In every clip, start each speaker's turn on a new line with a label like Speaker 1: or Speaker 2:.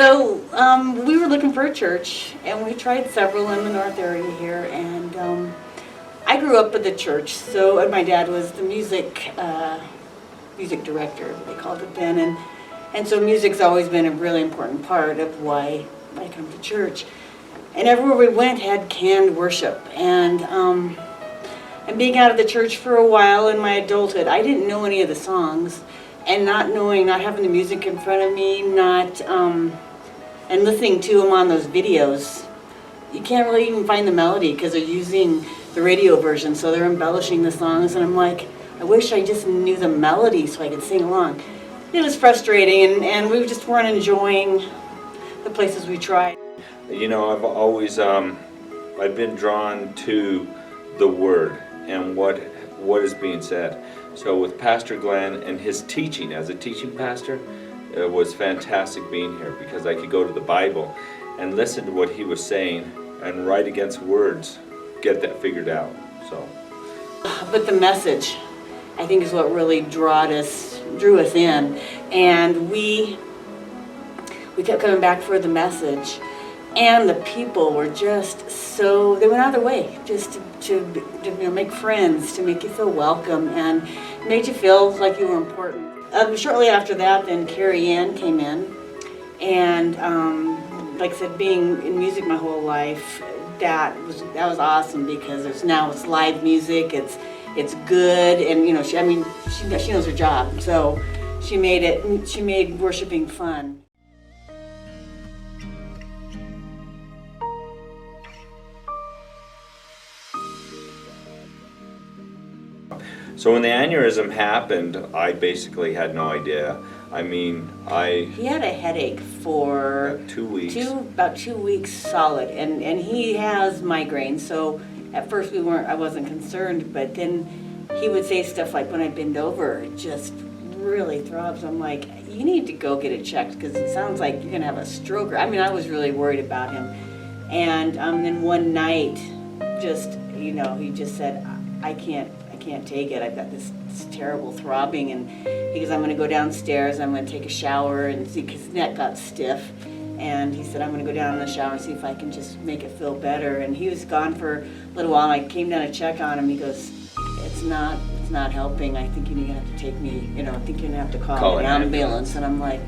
Speaker 1: So we were looking for a church, and we tried several in the north area here. And I grew up at the church, so and my dad was the music director, they called it then, and so music's always been a really important part of why I come to church. And everywhere we went had canned worship, and being out of the church for a while in my adulthood, I didn't know any of the songs, and not having the music in front of me, and listening to them on those videos, you can't really even find the melody because they're using the radio version, so they're embellishing the songs, and I'm like, I wish I just knew the melody so I could sing along. It was frustrating, and we just weren't enjoying the places we tried.
Speaker 2: You know, I've always I've been drawn to the Word and what is being said. So with Pastor Glenn and his teaching as a teaching pastor, it was fantastic being here because I could go to the Bible and listen to what he was saying and right against words, get that figured out. So,
Speaker 1: but the message, I think, is what really drew us in, and we kept coming back for the message, and the people were just so, they went out of their way just to make friends, to make you feel welcome, and made you feel like you were important. Shortly after that, then Carrie Ann came in, and like I said, being in music my whole life, that was awesome because it's live music, it's good, and you know, she knows her job, so she made worshiping fun.
Speaker 2: So when the aneurysm happened, I basically had no idea. I mean,
Speaker 1: He had a headache for
Speaker 2: about 2 weeks.
Speaker 1: About 2 weeks solid, and he has migraines. So at first I wasn't concerned, but then he would say stuff like, when I bend over, it just really throbs. I'm like, you need to go get it checked because it sounds like you're gonna have a stroke. I mean, I was really worried about him, and then one night, he just said, I can't take it. I've got this terrible throbbing, and he goes, I'm going to go downstairs, I'm going to take a shower and see, because his neck got stiff, and he said, I'm going to go down in the shower and see if I can just make it feel better. And he was gone for a little while, and I came down to check on him. He goes, it's not helping. I think you're going to have to take me, I think you're going to have to call an ambulance. And I'm like,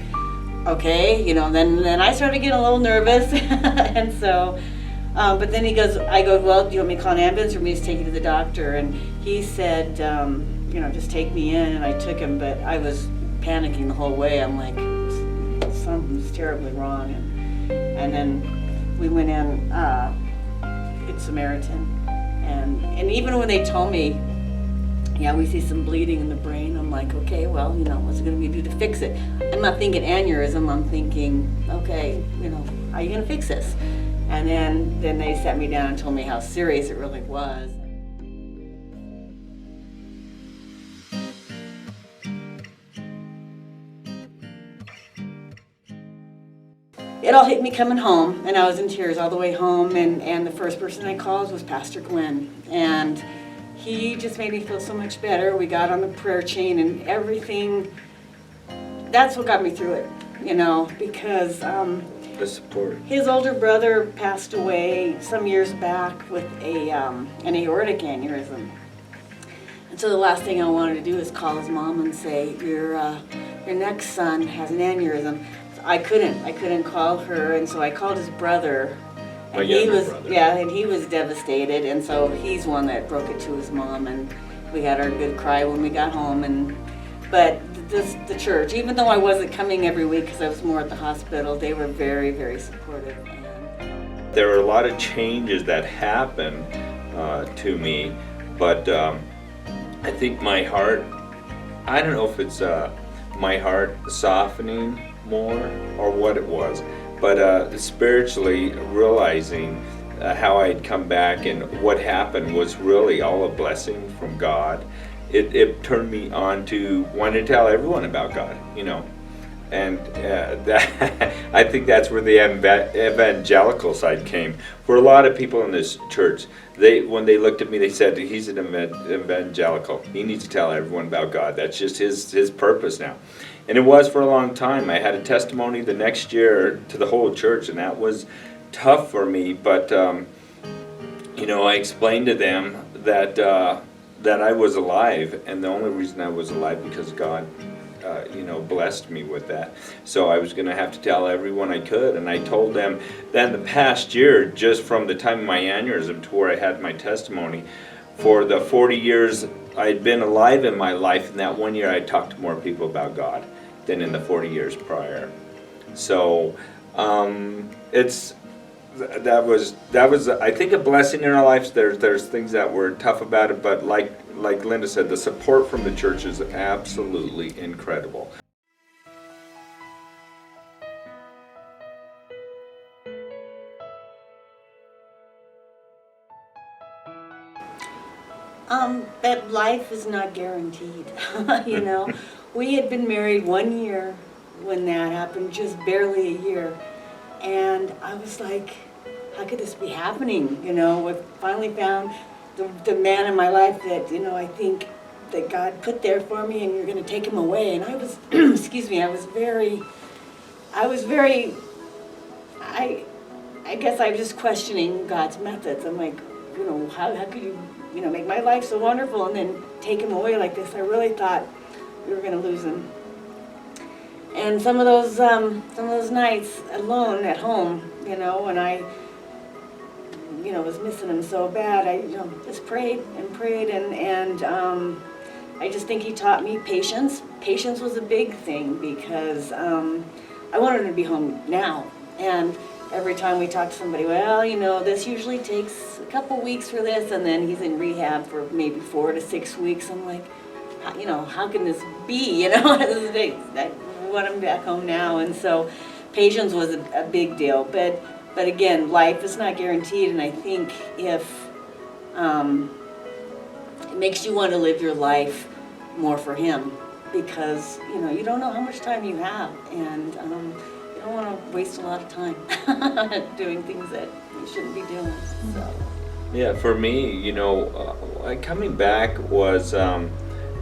Speaker 1: okay, then I started getting a little nervous, and so. But then he goes, I go, well, do you want me to call an ambulance or me to take you to the doctor? And he said, just take me in. And I took him, but I was panicking the whole way. I'm like, something's terribly wrong. And then we went in, Good Samaritan. And even when they told me, yeah, we see some bleeding in the brain, I'm like, okay, well, what's it going to be do to fix it? I'm not thinking aneurysm. I'm thinking, okay, how are you going to fix this? And then they sat me down and told me how serious it really was. It all hit me coming home, and I was in tears all the way home, and the first person I called was Pastor Glenn. And he just made me feel so much better. We got on the prayer chain and everything. That's what got me through it, because
Speaker 2: the support.
Speaker 1: His older brother passed away some years back with an aortic aneurysm. And so the last thing I wanted to do is call his mom and say, your next son has an aneurysm. So I couldn't call her, and so I called his brother. And he was devastated, and so he's one that broke it to his mom, and we had our good cry when we got home. But the church, even though I wasn't coming every week because I was more at the hospital, they were very, very supportive.
Speaker 2: There were a lot of changes that happened to me, but I think my heart, I don't know if it's my heart softening more or what it was, but spiritually realizing how I'd come back and what happened was really all a blessing from God. It turned me on to want to tell everyone about God, and that I think that's where the evangelical side came. For a lot of people in this church, when they looked at me, they said, he's an evangelical. He needs to tell everyone about God. That's just his purpose now. And it was for a long time. I had a testimony the next year to the whole church, and that was tough for me. But I explained to them that I was alive, and the only reason I was alive because God, blessed me with that. So I was going to have to tell everyone I could, and I told them that in the past year, just from the time of my aneurysm to where I had my testimony, for the 40 years I'd been alive in my life, in that 1 year I talked to more people about God than in the 40 years prior. So that was I think a blessing in our lives. There's things that were tough about it, but like Linda said, the support from the church is absolutely incredible.
Speaker 1: That life is not guaranteed. We had been married 1 year when that happened, just barely a year. And I was like, how could this be happening? We finally found the man in my life that, I think that God put there for me, and you're going to take him away. And I was, excuse me, I guess I was just questioning God's methods. I'm like, how could you, make my life so wonderful and then take him away like this? I really thought we were going to lose him. And some of those nights alone at home, when I, was missing him so bad, I, just prayed and I just think he taught me patience. Patience was a big thing because I wanted him to be home now. And every time we talk to somebody, this usually takes a couple weeks for this, and then he's in rehab for maybe 4 to 6 weeks. I'm like, how can this be? I want him back home now. And so patience was a big deal. But again, life is not guaranteed, and I think if it makes you want to live your life more for him, because you don't know how much time you have, and you don't want to waste a lot of time doing things that you shouldn't be doing. So.
Speaker 2: Yeah, for me, coming back was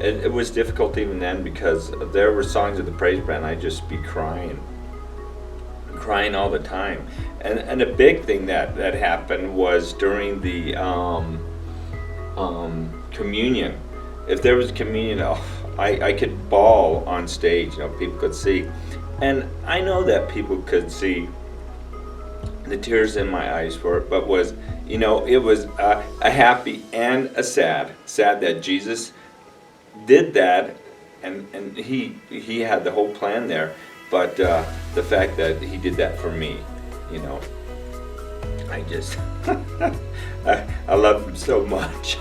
Speaker 2: it was difficult even then, because there were songs of the praise band I'd just be crying all the time. And a big thing that happened was during the communion. If there was communion, I could bawl on stage. People could see, and I know that people could see the tears in my eyes for it. But it was a happy and a sad that Jesus did that, and he had the whole plan there. But the fact that he did that for me, I just I love him so much.